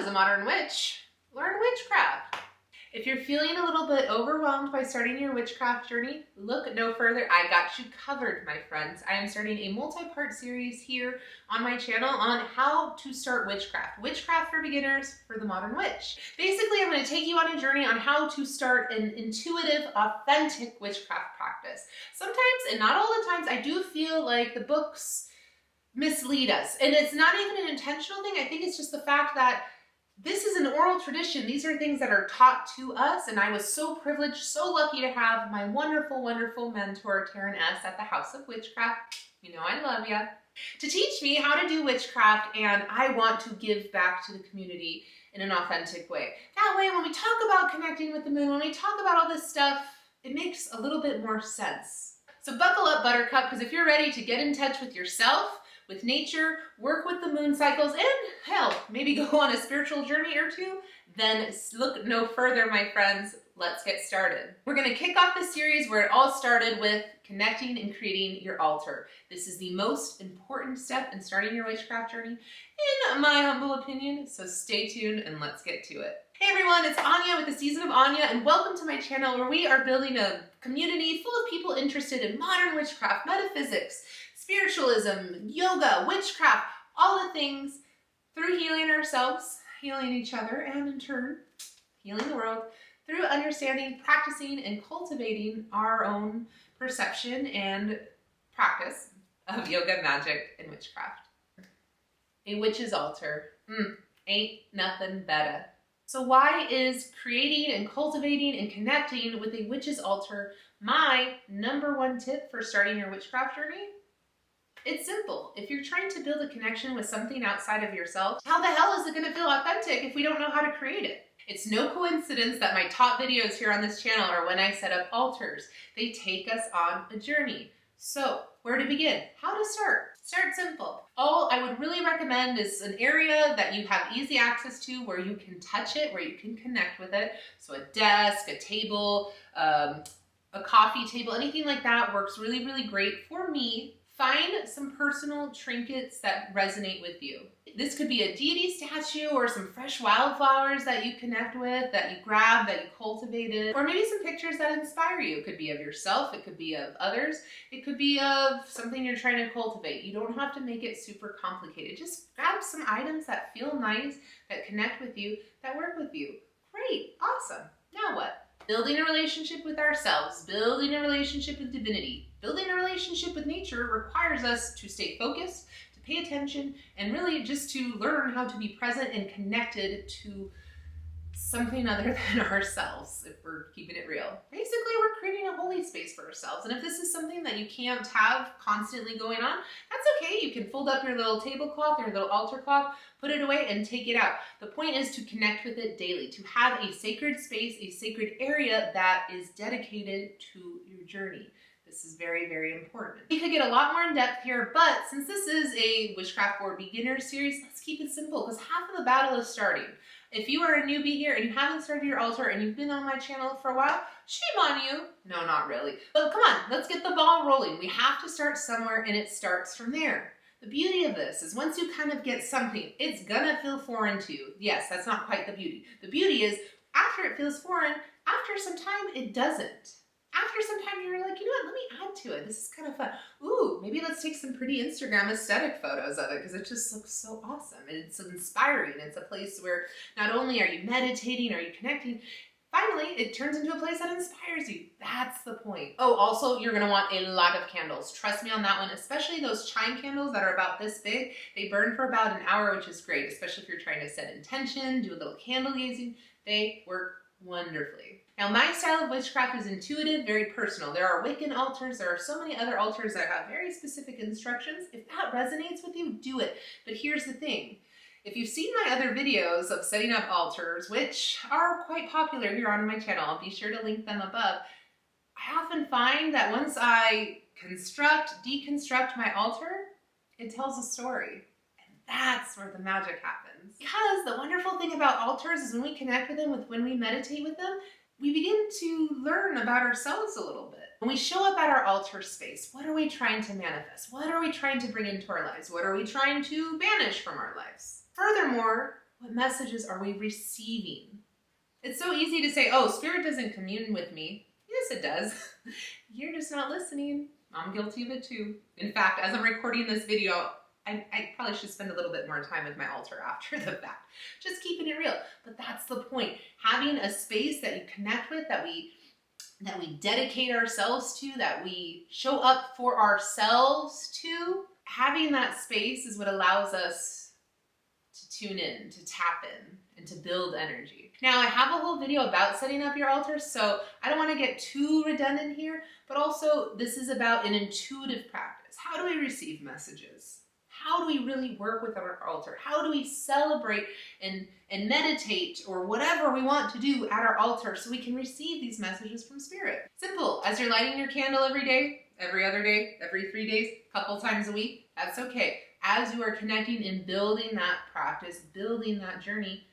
as a modern witch, learn witchcraft. If you're feeling a little bit overwhelmed by starting your witchcraft journey, look no further. I got you covered, my friends. I am starting a multi-part series here on my channel on how to start witchcraft. Witchcraft for beginners for the modern witch. Basically, I'm going to take you on a journey on how to start an intuitive, authentic witchcraft practice. Sometimes, and not all the times, I do feel like the books mislead us. And it's not even an intentional thing. I think it's just the fact that this is an oral tradition. These are things that are taught to us, and I was so privileged, so lucky to have my wonderful, wonderful mentor, Taryn S. at the House of Witchcraft. You know I love ya. To teach me how to do witchcraft, and I want to give back to the community in an authentic way. That way, when we talk about connecting with the moon, when we talk about all this stuff, it makes a little bit more sense. So buckle up, Buttercup, because if you're ready to get in touch with yourself, with nature, work with the moon cycles, and hell, maybe go on a spiritual journey or two, then look no further, my friends. Let's get started. We're going to kick off the series where it all started with connecting and creating your altar. This is the most important step in starting your witchcraft journey, in my humble opinion, so stay tuned and let's get to it. Hey everyone, it's Anya with the Season of Anya, and welcome to my channel where we are building a community full of people interested in modern witchcraft, metaphysics, spiritualism, yoga, witchcraft, all the things through healing ourselves, healing each other, and in turn, healing the world through understanding, practicing, and cultivating our own perception and practice of yoga, magic, and witchcraft. A witch's altar. Ain't nothing better. So why is creating and cultivating and connecting with a witch's altar my #1 tip for starting your witchcraft journey? It's simple. If you're trying to build a connection with something outside of yourself, how the hell is it going to feel authentic if we don't know how to create it? It's no coincidence that my top videos here on this channel are when I set up altars. They take us on a journey. So, where to begin? How to start? Start simple. All I would really recommend is an area that you have easy access to where you can touch it, where you can connect with it. So a desk, a table, a coffee table, anything like that works really, really great for me. Find some personal trinkets that resonate with you. This could be a deity statue or some fresh wildflowers that you connect with, that you grab, that you cultivated, or maybe some pictures that inspire you. It could be of yourself, it could be of others, it could be of something you're trying to cultivate. You don't have to make it super complicated. Just grab some items that feel nice, that connect with you, that work with you. Great, awesome. Now what? Building a relationship with ourselves, building a relationship with divinity, building a relationship with nature requires us to stay focused, to pay attention, and really just to learn how to be present and connected to something other than ourselves, if we're keeping it real. Basically, we're creating a holy space for ourselves. And if this is something that you can't have constantly going on, that's okay. You can fold up your little tablecloth, your little altar cloth, put it away, and take it out. The point is to connect with it daily, to have a sacred space, a sacred area that is dedicated to your journey. This is very, very important. We could get a lot more in depth here, but since this is a Witchcraft for Beginners series, let's keep it simple because half of the battle is starting. If you are a newbie here and you haven't started your altar and you've been on my channel for a while, shame on you. No, not really. But come on, let's get the ball rolling. We have to start somewhere and it starts from there. The beauty of this is once you kind of get something, it's gonna feel foreign to you. Yes, that's not quite the beauty. The beauty is after it feels foreign, after some time, it doesn't. After some time, you're like, you know what, let me add to it. This is kind of fun. Ooh, maybe let's take some pretty Instagram aesthetic photos of it because it just looks so awesome. And it's inspiring. It's a place where not only are you meditating, are you connecting, finally, it turns into a place that inspires you. That's the point. Oh, also, you're going to want a lot of candles. Trust me on that one, especially those chime candles that are about this big. They burn for about an hour, which is great, especially if you're trying to set intention, do a little candle gazing. They work wonderfully. Now, my style of witchcraft is intuitive, very personal. There are Wiccan altars. There are so many other altars that have very specific instructions. If that resonates with you, do it. But here's the thing. If you've seen my other videos of setting up altars, which are quite popular here on my channel, I'll be sure to link them above, I often find that once I deconstruct my altar, it tells a story. That's where the magic happens. Because the wonderful thing about altars is when we connect with them, when we meditate with them, we begin to learn about ourselves a little bit. When we show up at our altar space, what are we trying to manifest? What are we trying to bring into our lives? What are we trying to banish from our lives? Furthermore, What messages are we receiving? It's so easy to say, oh, Spirit doesn't commune with me. Yes, it does. You're just not listening. I'm guilty of it too. In fact, as I'm recording this video, I probably should spend a little bit more time with my altar after the fact. Just keeping it real. But that's the point. Having a space that you connect with, that we dedicate ourselves to, that we show up for ourselves to, having that space is what allows us to tune in, to tap in, and to build energy. Now, I have a whole video about setting up your altar, so I don't want to get too redundant here, but also this is about an intuitive practice. How do we receive messages? How do we really work with our altar? How do we celebrate and meditate or whatever we want to do at our altar so we can receive these messages from Spirit? Simple. As you're lighting your candle every day, every other day, every 3 days, a couple times a week, that's okay. As you are connecting and building that practice, building that journey,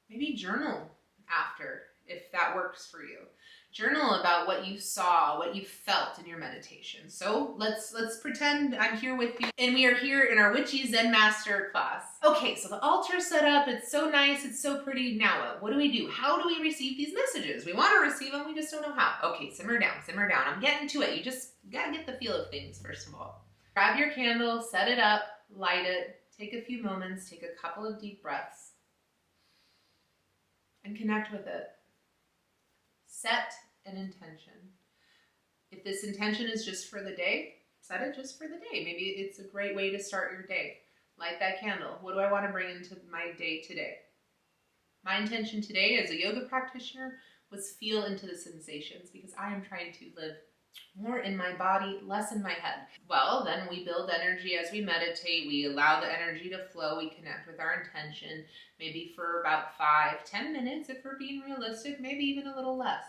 maybe journal after, if that works for you. Journal about what you saw, what you felt in your meditation. So let's pretend I'm here with you and we are here in our Witchy Zen Master class. Okay, so the altar's set up. It's so nice. It's so pretty. Now what do we do? How do we receive these messages? We want to receive them. We just don't know how. Okay, simmer down, simmer down. I'm getting to it. You gotta get the feel of things first of all. Grab your candle, set it up, light it, take a few moments, take a couple of deep breaths, and connect with it. Set an intention. If this intention is just for the day, set it just for the day. Maybe it's a great way to start your day. Light that candle. What do I want to bring into my day today? My intention today as a yoga practitioner was feel into the sensations, because I am trying to live more in my body, less in my head. Well, then we build energy as we meditate. We allow the energy to flow. We connect with our intention, maybe for about 5-10 minutes if we're being realistic, maybe even a little less.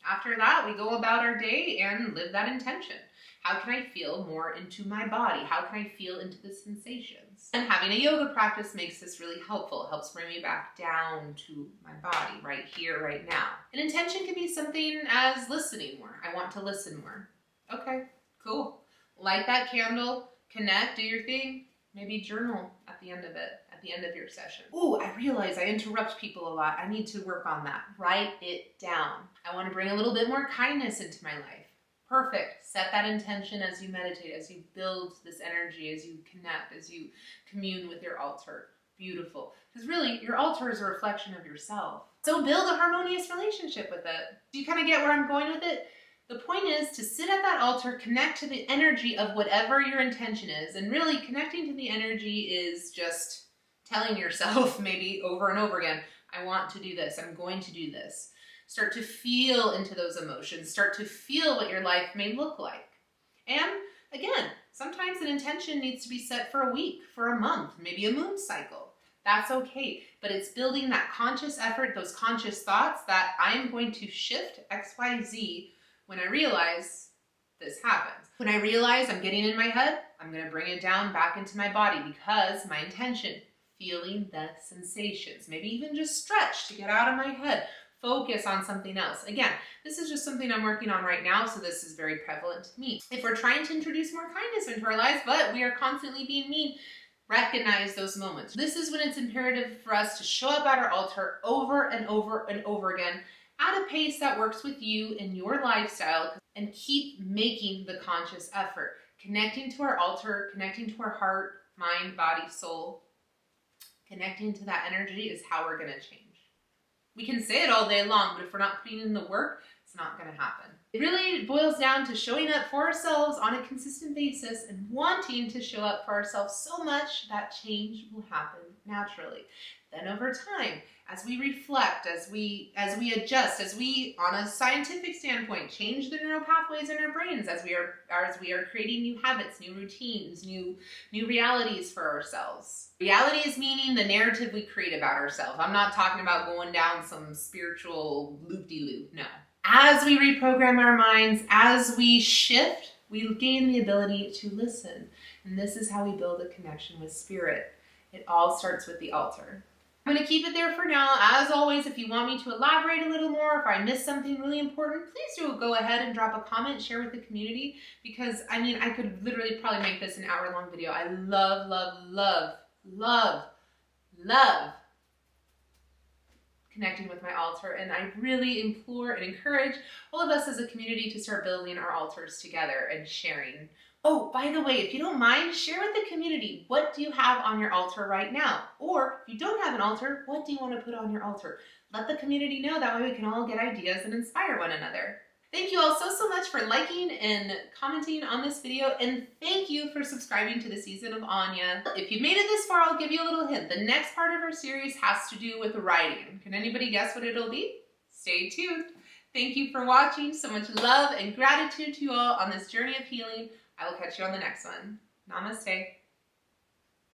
After that, we go about our day and live that intention. How can I feel more into my body? How can I feel into the sensations? And having a yoga practice makes this really helpful. It helps bring me back down to my body, right here, right now. An intention can be something as listening more. I want to listen more. Okay, cool. Light that candle, connect, do your thing. Maybe journal at the end of it, at the end of your session. Ooh, I realize I interrupt people a lot. I need to work on that. Write it down. I want to bring a little bit more kindness into my life. Perfect. Set that intention as you meditate, as you build this energy, as you connect, as you commune with your altar. Beautiful. Because really, your altar is a reflection of yourself. So build a harmonious relationship with it. Do you kind of get where I'm going with it? The point is to sit at that altar, connect to the energy of whatever your intention is. And really, connecting to the energy is just telling yourself maybe over and over again, I want to do this. I'm going to do this. Start to feel into those emotions. Start to feel what your life may look like. And again, sometimes an intention needs to be set for a week, for a month, maybe a moon cycle. That's okay. But it's building that conscious effort, those conscious thoughts that I'm going to shift X, Y, Z when I realize this happens. When I realize I'm getting in my head, I'm going to bring it down back into my body because my intention, feeling the sensations, maybe even just stretch to get out of my head. Focus on something else. Again, this is just something I'm working on right now, so this is very prevalent to me. If we're trying to introduce more kindness into our lives, but we are constantly being mean, recognize those moments. This is when it's imperative for us to show up at our altar over and over and over again at a pace that works with you and your lifestyle, and keep making the conscious effort. Connecting to our altar, connecting to our heart, mind, body, soul, connecting to that energy is how we're going to change. We can say it all day long, but if we're not putting in the work, it's not going to happen. It really boils down to showing up for ourselves on a consistent basis and wanting to show up for ourselves so much that change will happen naturally. Then over time, as we reflect, as we adjust, as we, on a scientific standpoint, change the neural pathways in our brains, as we are creating new habits, new routines, new realities for ourselves. Reality is meaning the narrative we create about ourselves. I'm not talking about going down some spiritual loop-de-loop, no. As we reprogram our minds, as we shift, we gain the ability to listen. And this is how we build a connection with spirit. It all starts with the altar. I'm going to keep it there for now. As always, if you want me to elaborate a little more, if I missed something really important, please do go ahead and drop a comment, share with the community, because I mean, I could literally probably make this an hour-long video. I love, love, love, love, love connecting with my altar, and I really implore and encourage all of us as a community to start building our altars together and sharing. Oh, by the way, if you don't mind, share with the community, what do you have on your altar right now? Or if you don't have an altar, what do you want to put on your altar? Let the community know, that way we can all get ideas and inspire one another. Thank you all so much for liking and commenting on this video, and thank you for subscribing to the season of Anya. If you've made it this far, I'll give you a little hint. The next part of our series has to do with writing. Can anybody guess what it'll be? Stay tuned. Thank you for watching. So much love and gratitude to you all on this journey of healing. I will catch you on the next one. Namaste.